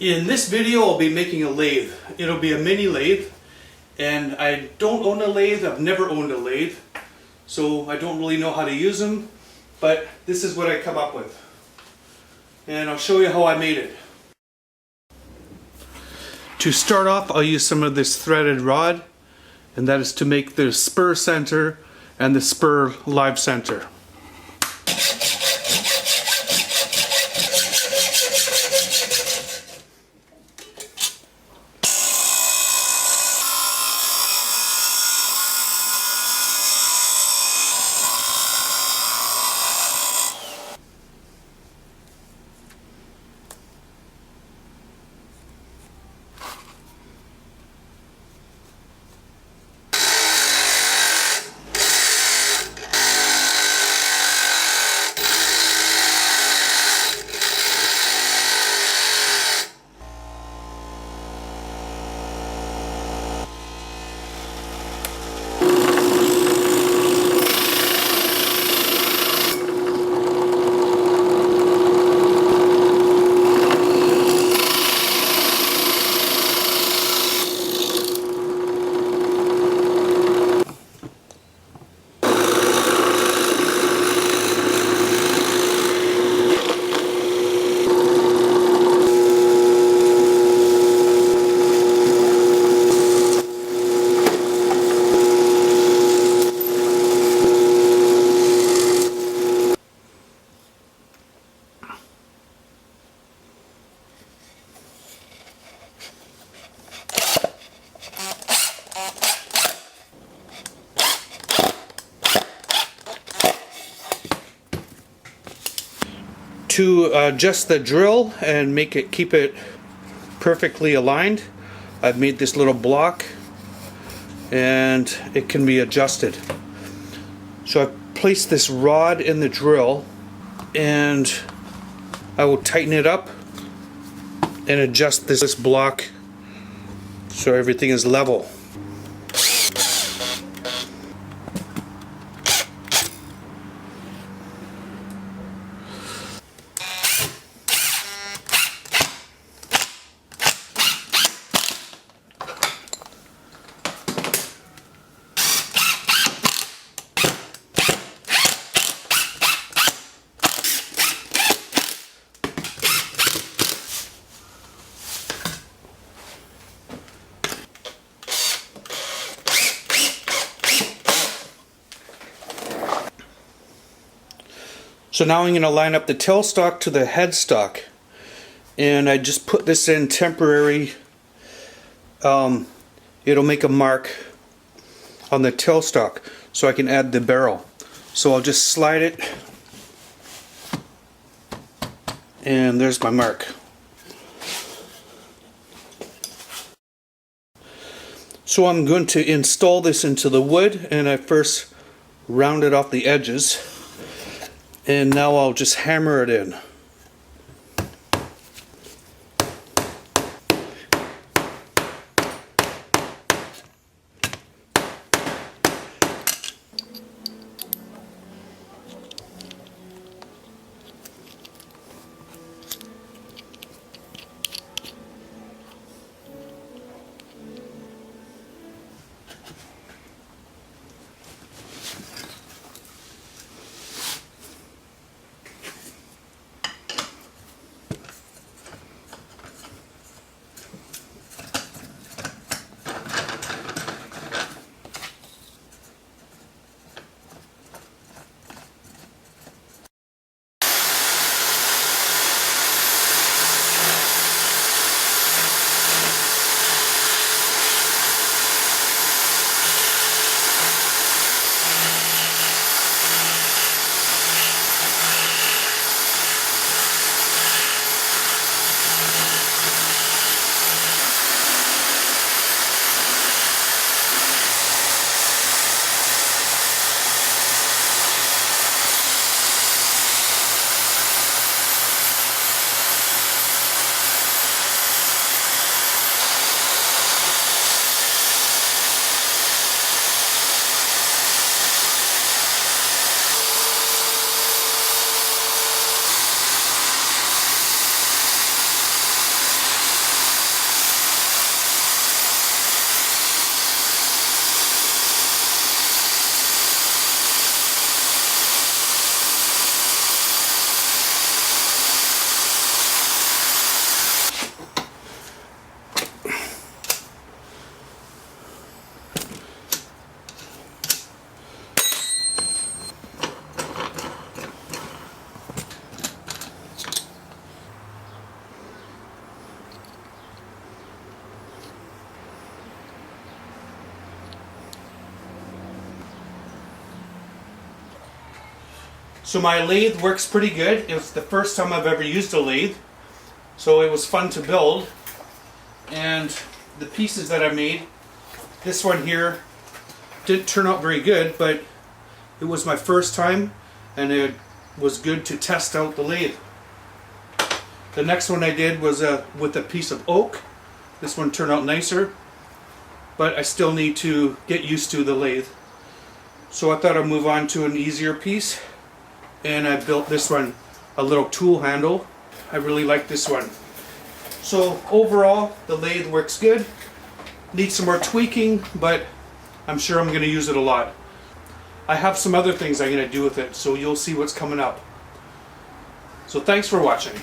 In this video I'll be making a lathe. It'll be a mini lathe, and I don't own a lathe. I've never owned a lathe, so I don't really know how to use them, but this is what I come up with. And I'll show you how I made it. To start off, I'll use some of this threaded rod, and that is to make the spur center and the spur live center. To adjust the drill and keep it perfectly aligned, I've made this little block, and it can be adjusted. So I've placed this rod in the drill, and I will tighten it up and adjust this block so everything is level. So now I'm going to line up the tailstock to the headstock, and I just put this in temporary. It'll make a mark on the tailstock so I can add the barrel. So I'll just slide it, and there's my mark. So I'm going to install this into the wood, and I first rounded off the edges. And now I'll just hammer it in. So my lathe works pretty good. It was the first time I've ever used a lathe, so it was fun to build. And the pieces that I made, this one here didn't turn out very good, but it was my first time and it was good to test out the lathe. The next one I did was with a piece of oak. This one turned out nicer, but I still need to get used to the lathe. So I thought I'd move on to an easier piece, and I built this one, a little tool handle. I really like this one. So overall, the lathe works good. Needs some more tweaking, but I'm sure I'm going to use it a lot. I have some other things I'm going to do with it, so you'll see what's coming up. So thanks for watching.